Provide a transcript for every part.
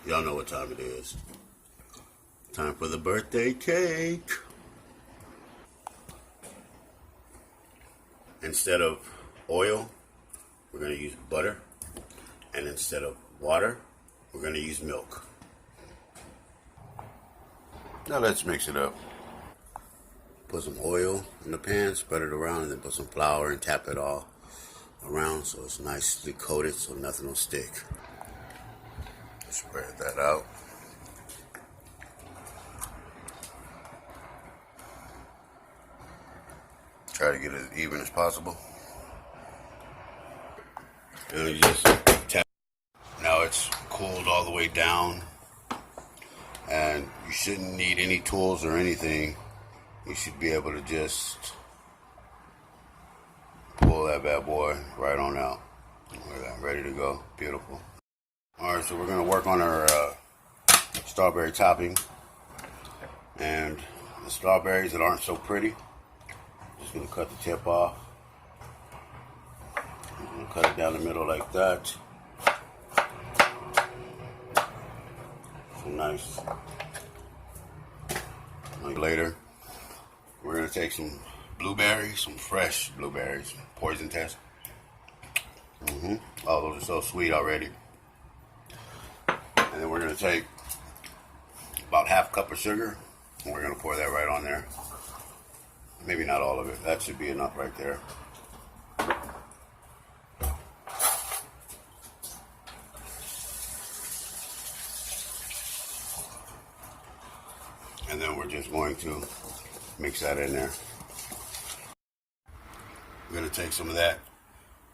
Y'all know what time it is. Time for the birthday cake. Instead of oil, we're going to use butter. And instead of water, we're going to use milk. Now let's mix it up. Put some oil in the pan, spread it around, and then put some flour and tap it all around so it's nicely coated so nothing will stick. Spread that out. Try to get it as even as possible. And you just tap. Now it's cooled all the way down, and you shouldn't need any tools or anything. You should be able to just pull that bad boy right on out. Look at that, ready to go. Beautiful. All right, so we're gonna work on our strawberry topping, and the strawberries that aren't so pretty, just gonna cut the tip off. I'm gonna cut it down the middle like that. So nice. Later, we're gonna take some blueberries, some fresh blueberries, poison test. Oh, those are so sweet already. And then we're gonna take about ½ cup of sugar, and we're gonna pour that right on there. Maybe not all of it. That should be enough right there. And then we're just going to mix that in there. We're going to take some of that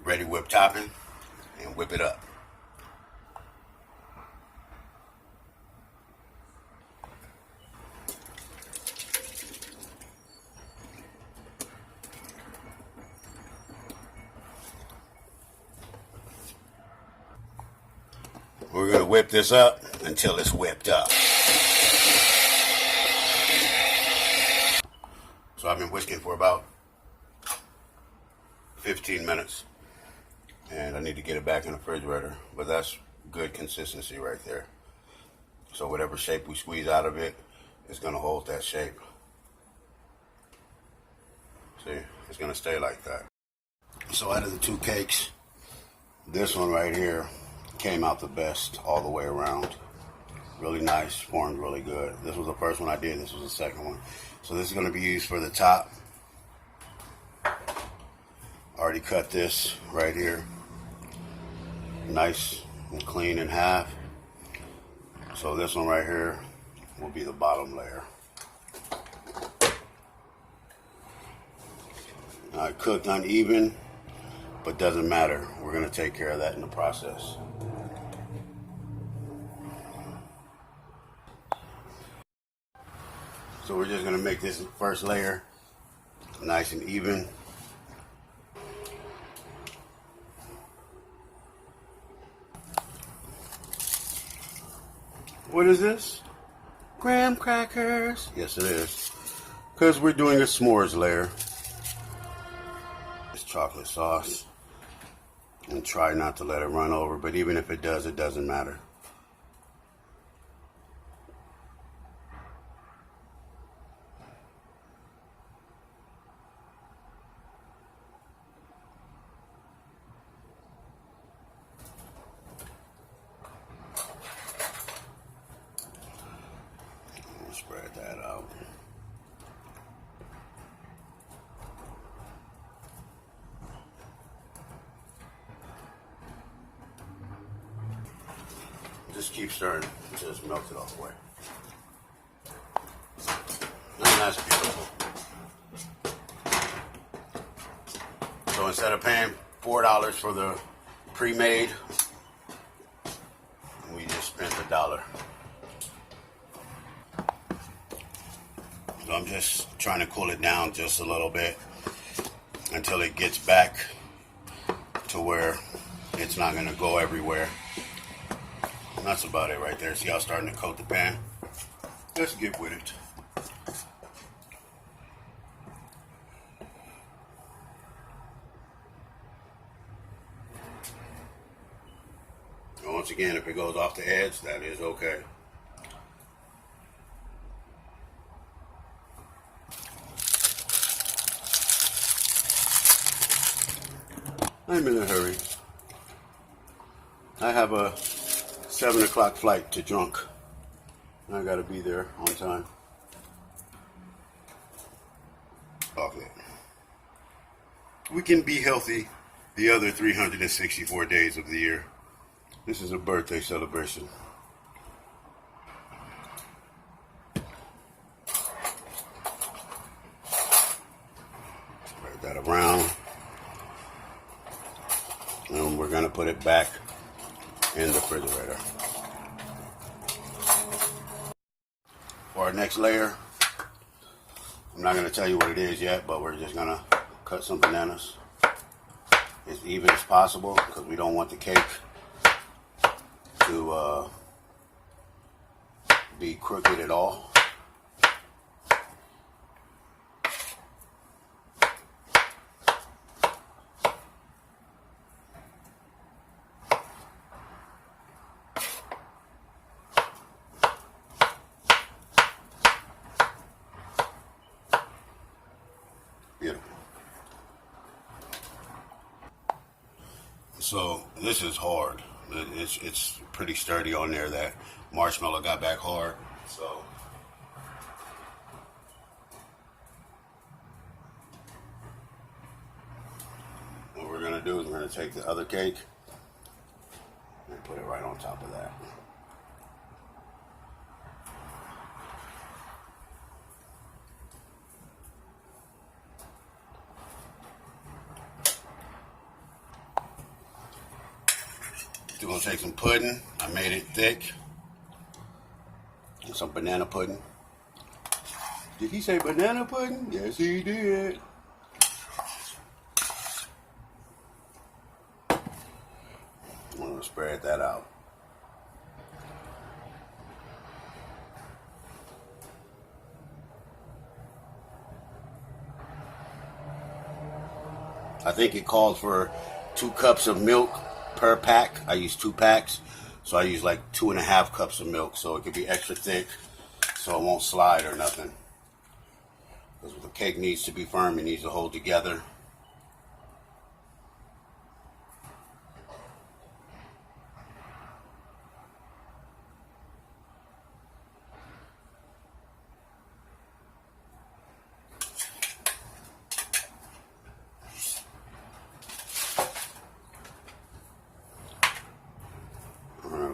ready whipped topping and whip it up. We're going to whip this up until it's whipped up. So I've been whisking for about 15 minutes, and I need to get it back in the refrigerator, but that's good consistency right there. So whatever shape we squeeze out of it is going to hold that shape. See, it's going to stay like that. So out of the two cakes, this one right here came out the best all the way around. Really nice, formed really good. This was the first one I did, this was the second one. So this is going to be used for the top. Already cut this right here. Nice and clean in half. So this one right here will be the bottom layer. Now it cooked uneven, but doesn't matter. We're going to take care of that in the process. So we're just going to make this first layer nice and even. What is this? Graham crackers. Yes, it is. Because we're doing a s'mores layer. It's chocolate sauce. And try not to let it run over, but even if it does, it doesn't matter. Spread that out. Just keep stirring until it's melted all the way. And that's beautiful. So instead of paying $4 for the pre-made, we just spent $1. So I'm just trying to cool it down just a little bit until it gets back to where it's not going to go everywhere. And that's about it right there. See how I'm starting to coat the pan? Let's get with it. once again, if it goes off the edge, that is okay. I'm in a hurry. I have a 7 o'clock flight to Drunk. I gotta be there on time. Okay. We can be healthy the other 364 days of the year. This is a birthday celebration. Spread that around. And we're gonna put it back in the refrigerator. For our next layer, I'm not gonna tell you what it is yet, but we're just gonna cut some bananas as even as possible because we don't want the cake to be crooked at all. Beautiful. So this is hard. It's pretty sturdy on there. That marshmallow got back hard. So what we're gonna do is we're gonna take the other cake and put it right on top of that. We're gonna take some pudding. I made it thick. Some banana pudding. Did he say banana pudding? Yes, he did. I'm gonna spread that out. I think it calls for 2 cups of milk per pack. I use 2 packs, so I use like 2.5 cups of milk, so it could be extra thick, so it won't slide or nothing. Because the cake needs to be firm, it needs to hold together.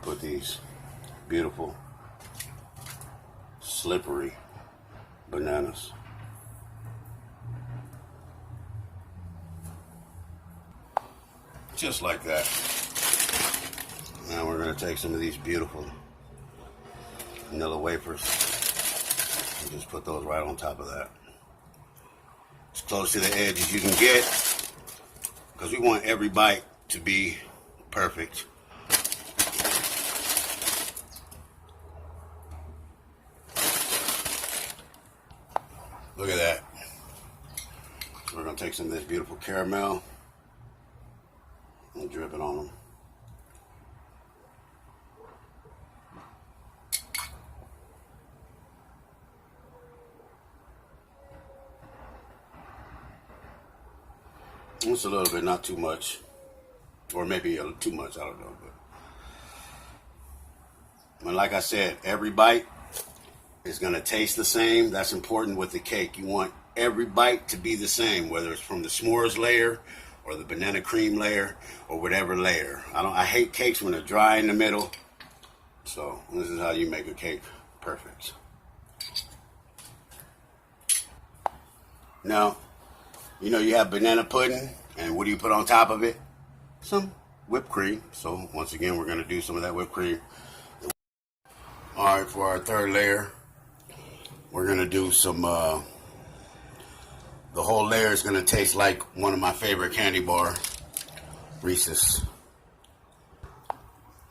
Put these beautiful slippery bananas. Just like that. Now we're going to take some of these beautiful vanilla wafers and just put those right on top of that. As close to the edge as you can get, because we want every bite to be perfect. Look at that. We're going to take some of this beautiful caramel and drip it on them. Just a little bit, not too much. Or maybe a little too much, I don't know. But like I said, every bite is going to taste the same. That's important with the cake. You want every bite to be the same, whether it's from the s'mores layer or the banana cream layer or whatever layer. I hate cakes when they're dry in the middle. So this is how you make a cake perfect. Now, you know you have banana pudding, and what do you put on top of it? Some whipped cream. So once again, we're going to do some of that whipped cream. All right, for our third layer, we're going to do some, the whole layer is going to taste like one of my favorite candy bar, REECE'S.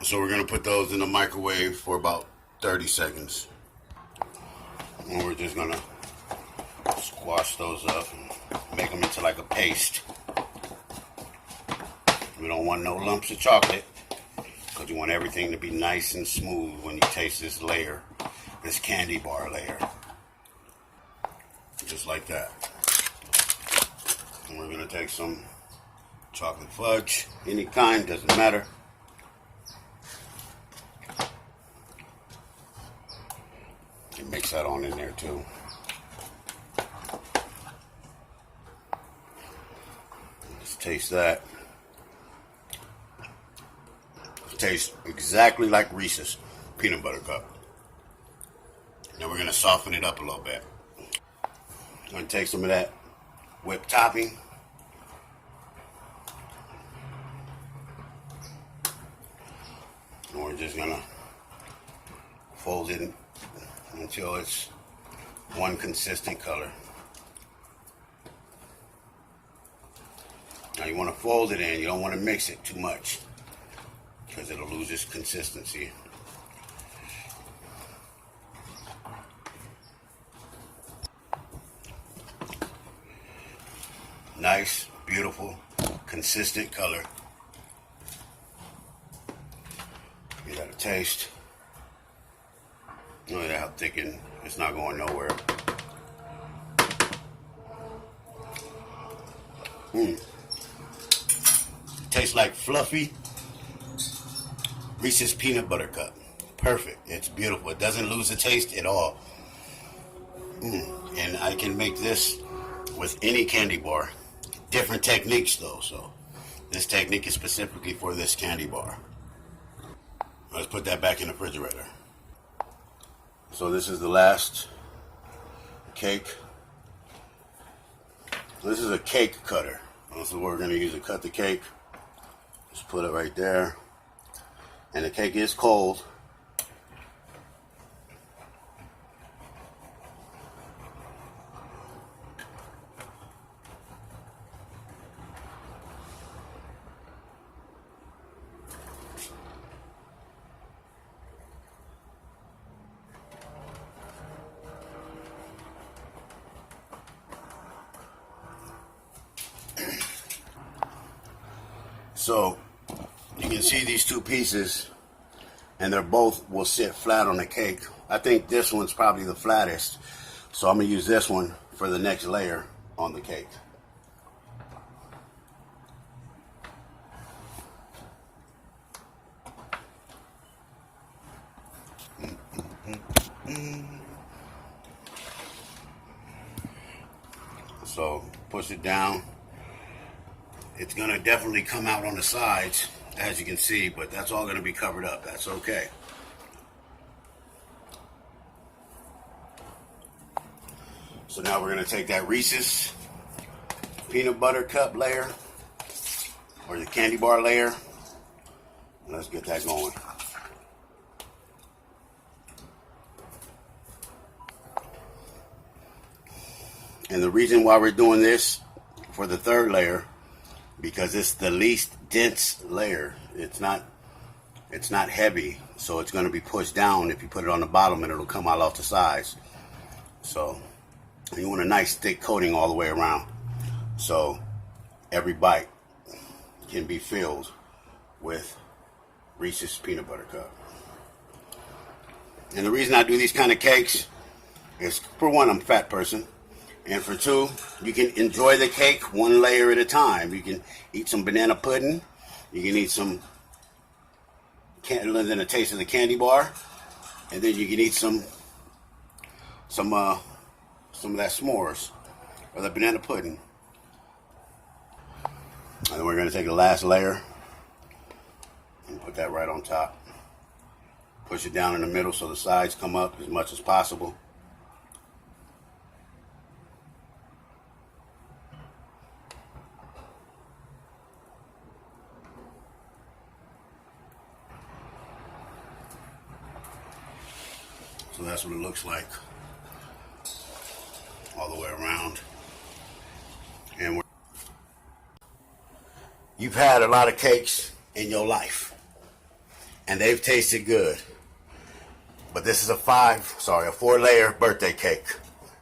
So we're going to put those in the microwave for about 30 seconds. And we're just going to squash those up and make them into like a paste. We don't want no lumps of chocolate. because you want everything to be nice and smooth when you taste this layer, this candy bar layer. Just like that. And we're going to take some chocolate fudge, any kind, doesn't matter. And mix that on in there too. Let's taste that. It tastes exactly like Reese's peanut butter cup. Now we're going to soften it up a little bit. I'm going to take some of that whipped topping. And we're just going to fold it until it's one consistent color. Now you want to fold it in. You don't want to mix it too much because it'll lose its consistency. Nice, beautiful, consistent color. Give that a taste. Look at how thick it's not going nowhere. Tastes like fluffy Reese's peanut butter cup. Perfect. It's beautiful. It doesn't lose the taste at all. And I can make this with any candy bar. Different techniques though, so this technique is specifically for this candy bar. Let's put that back in the refrigerator. So this is the last cake. This is a cake cutter. This is what we're going to use to cut the cake. Just put it right there. And the cake is cold. So you can see these two pieces, and they're both will sit flat on the cake. I think this one's probably the flattest, so I'm going to use this one for the next layer on the cake. So push it down. It's going to definitely come out on the sides, as you can see, but that's all going to be covered up. That's okay. So now we're going to take that Reese's peanut butter cup layer, or the candy bar layer, and let's get that going. And the reason why we're doing this for the third layer, because it's the least dense layer. It's not heavy, so it's going to be pushed down if you put it on the bottom, and it'll come out off the sides. So you want a nice thick coating all the way around, so every bite can be filled with Reese's peanut butter cup. And the reason I do these kind of cakes is, for one, I'm a fat person. And for two, you can enjoy the cake one layer at a time. You can eat some banana pudding. You can eat some then a taste of the candy bar, and then you can eat some of that s'mores or the banana pudding. And then we're going to take the last layer and put that right on top. Push it down in the middle so the sides come up as much as possible. So that's what it looks like all the way around. And you've had a lot of cakes in your life, and they've tasted good. But this is a 4-layer birthday cake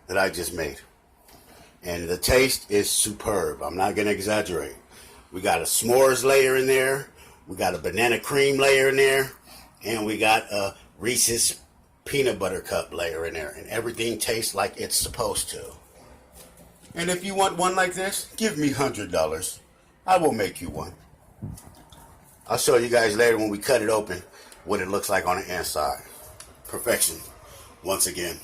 that I just made. And the taste is superb. I'm not going to exaggerate. We got a s'mores layer in there. We got a banana cream layer in there, and we got a Reese's peanut butter cup layer in there, and everything tastes like it's supposed to. And if you want one like this, give me $100. I will make you one. I'll show you guys later when we cut it open what it looks like on the inside. Perfection, once again.